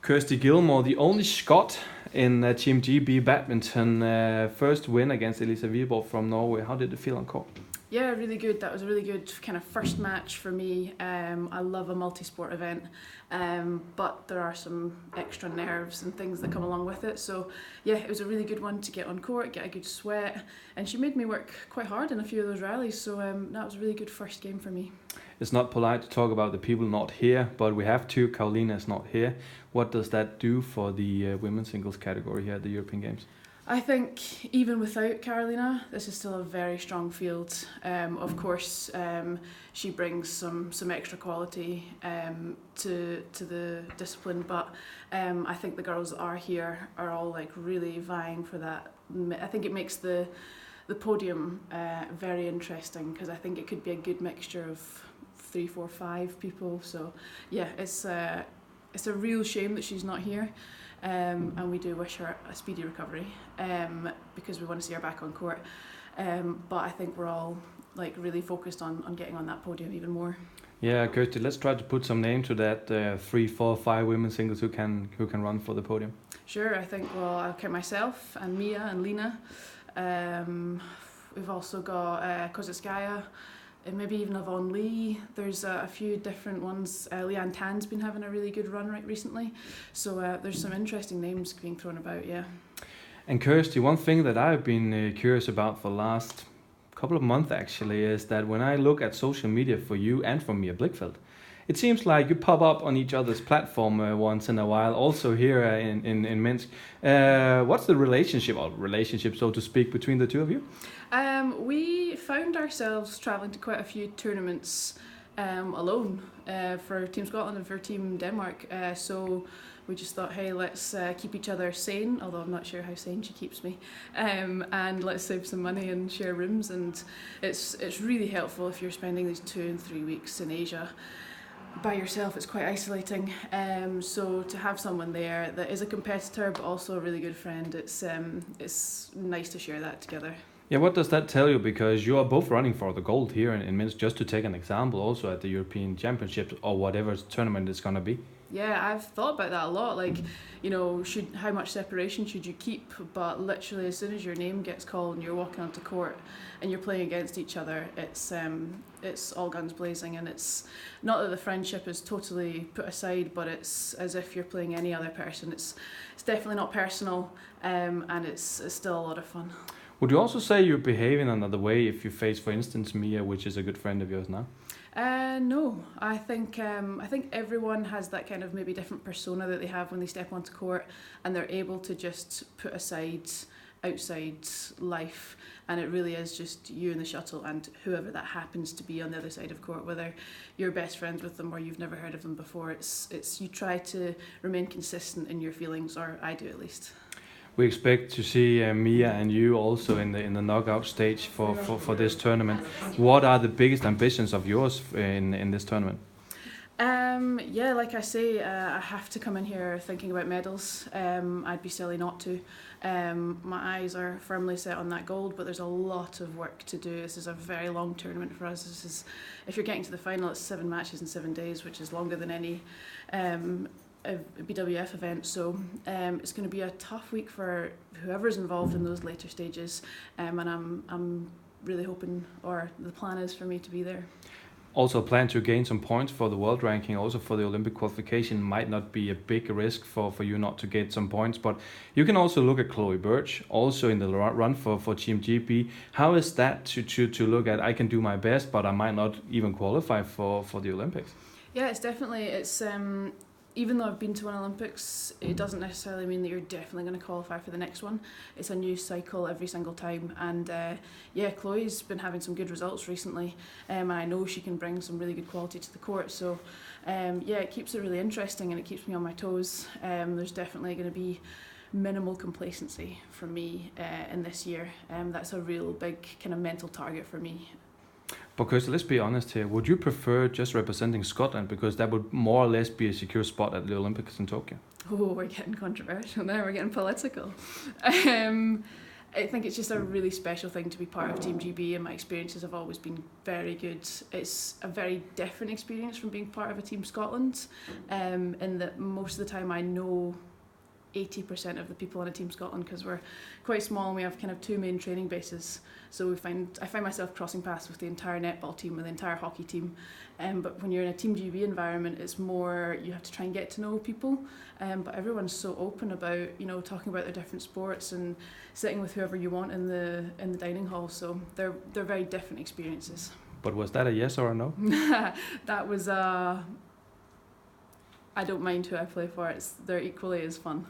Kirsty Gilmore, the only Scot in Team GB badminton, first win against Elisa Viborg from Norway. How did it feel on court? Yeah, really good. That was a really good kind of first match for me. I love a multi-sport event, but there are some extra nerves and things that come along with it. So yeah, it was a really good one to get on court, get a good sweat, and she made me work quite hard in a few of those rallies. So that was a really good first game for me. It's not polite to talk about the people not here, but we have two. Karolina is not here. What does that do for the women's singles category here at the European Games? I think even without Karolina, this is still a very strong field. Of course, she brings some extra quality to the discipline, but I think the girls that are here are all like really vying for that. I think it makes the podium very interesting because I think it could be a good mixture of 3, 4, 5 people. So yeah, it's a real shame that she's not here. And we do wish her a speedy recovery because we want to see her back on court. But I think we're all like really focused on getting on that podium even more. Yeah, Kirsty, let's try to put some name to that 3, 4, 5 women singles who can run for the podium. Sure, I think I'll count myself and Mia and Lena. We've also got Kozitskaya. Maybe even Yvonne Lee. There's a few different ones. Leanne Tan's been having a really good run recently. So there's some interesting names being thrown about, yeah. And Kirsty, one thing that I've been curious about for the last couple of months actually is that when I look at social media for you and for Mia Blichfeld, it seems like you pop up on each other's platform once in a while, also here in Minsk. What's the relationship, so to speak, between the two of you? We found ourselves travelling to quite a few tournaments alone for Team Scotland and for Team Denmark. So we just thought, hey, let's keep each other sane, although I'm not sure how sane she keeps me, and let's save some money and share rooms. And it's really helpful if you're spending these 2 and 3 weeks in Asia by yourself. It's quite isolating, so to have someone there that is a competitor but also a really good friend, it's nice to share that together. Yeah, what does that tell you? Because you are both running for the gold here in Minsk, just to take an example, also at the European Championships or whatever tournament it's going to be. Yeah, I've thought about that a lot. Like, you know, how much separation should you keep? But literally, as soon as your name gets called and you're walking onto court and you're playing against each other, it's all guns blazing. And it's not that the friendship is totally put aside, but it's as if you're playing any other person. It's definitely not personal, and it's still a lot of fun. Would you also say you're behaving another way if you face, for instance, Mia, which is a good friend of yours now? No, I think everyone has that kind of maybe different persona that they have when they step onto court, and they're able to just put aside outside life, and it really is just you and the shuttle and whoever that happens to be on the other side of court, whether you're best friends with them or you've never heard of them before. It's you try to remain consistent in your feelings, or I do at least. We expect to see Mia and you also in the knockout stage for this tournament. What are the biggest ambitions of yours in this tournament? Yeah, like I say, I have to come in here thinking about medals. I'd be silly not to. My eyes are firmly set on that gold, but there's a lot of work to do. This is a very long tournament for us. If you're getting to the final, it's 7 matches in 7 days, which is longer than any a BWF event, so it's going to be a tough week for whoever's involved in those later stages, and I'm really hoping, or the plan is for me to be there. Also plan to gain some points for the world ranking, also for the Olympic qualification. Might not be a big risk for you not to get some points, but you can also look at Chloe Birch, also in the run for Team GB. How is that to look at? I can do my best, but I might not even qualify for the Olympics. Yeah, it's even though I've been to one Olympics, it doesn't necessarily mean that you're definitely going to qualify for the next one. It's a new cycle every single time, and yeah, Chloe's been having some good results recently, and I know she can bring some really good quality to the court. So yeah, it keeps it really interesting and it keeps me on my toes. There's definitely going to be minimal complacency from me in this year. That's a real big kind of mental target for me. But Kirsty, let's be honest here. Would you prefer just representing Scotland, because that would more or less be a secure spot at the Olympics in Tokyo? Oh, we're getting controversial now. We're getting political. I think it's just a really special thing to be part of Team GB, and my experiences have always been very good. It's a very different experience from being part of a Team Scotland, in that most of the time I know 80% of the people on a Team Scotland, because we're quite small and we have kind of 2 main training bases. So I find myself crossing paths with the entire netball team and the entire hockey team. But when you're in a Team GB environment, it's more, you have to try and get to know people. But everyone's so open about, you know, talking about their different sports and sitting with whoever you want in the dining hall. So they're very different experiences. But was that a yes or a no? That was I don't mind who I play for. They're equally as fun.